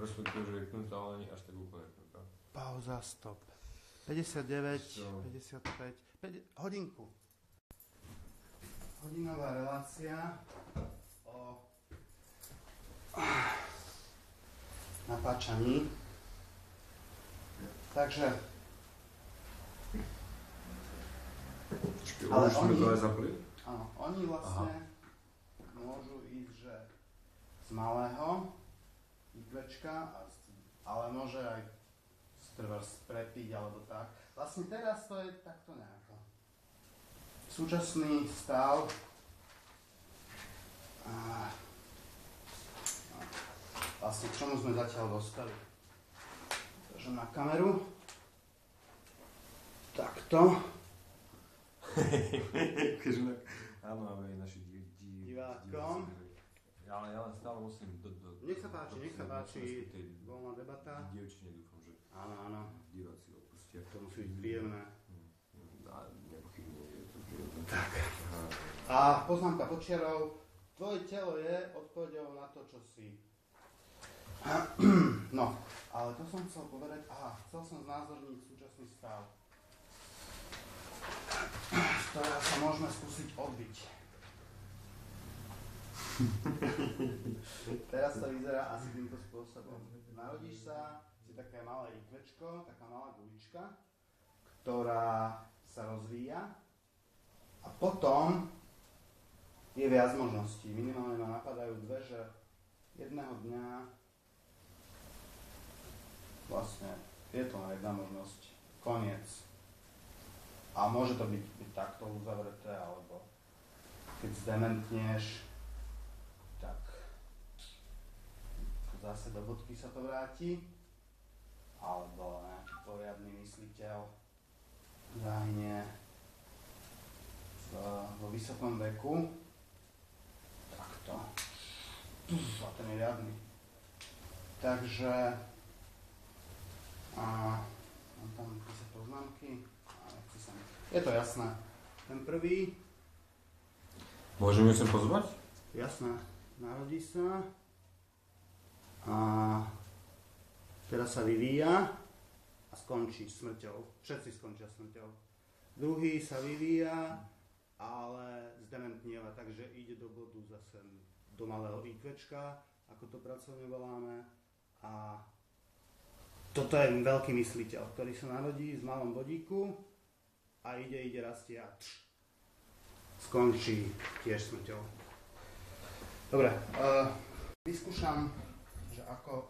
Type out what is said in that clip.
perspektíve, že je knutá, ale nie až tak úplne knutá. Pauza, stop. 59, 55, hodinku. Hodinová relácia o napáčaní. Takže ale oni, to aj zapli? Áno, oni vlastne môžu ísť, že z malého IQčka, ale môže aj treba prepiť alebo tak. Vlastne teraz to je takto nejako. Súčasný stav vlastne k čomu sme zatiaľ dostali. Takže na kameru. Takto. Áno, máme aj naši divákom. Ja len stále musím Nech sa páči, voľná debata. Dievčine dúfam, že áno. diváci opustia. To musí byť príjemné. Nepochybne je to príjemné. Tak. A poznámka počiarov. Tvoje telo je odpoveďou na to, čo si. No, ale to som chcel povedať. Chcel som znázorniť súčasný stav, z ktorého sa môžeme skúsiť odbiť. Teraz to vyzerá asi týmto spôsobom. Narodíš sa, si také malé ikvečko, taká malá gulička, ktorá sa rozvíja a potom je viac možností. Minimálne ma napadajú dve, že jedného dňa vlastne je to jedna možnosť. Koniec. A môže to byť takto uzavreté, alebo keď zdementneš, tak zase do bodky sa to vráti, alebo nejaký poriadny mysliteľ zahynie vo vysokom veku. Takto. A ten je riadny. Takže mám tam písať poznámky. Je to jasné. Ten prvý. Môžeme ju sem pozvať? Jasné. Narodí sa. A teraz sa vyvíja a skončí smrťou. Všetci skončia smrťou. Druhý sa vyvíja, ale zdementnieva, takže ide do bodu zase do malého IQčka, ako to pracovne voláme. A toto je veľký mysliteľ, ktorý sa narodí v malom bodíku a ide, rastie a skončí tiež smrťou. Dobre, vyskúšam, že ako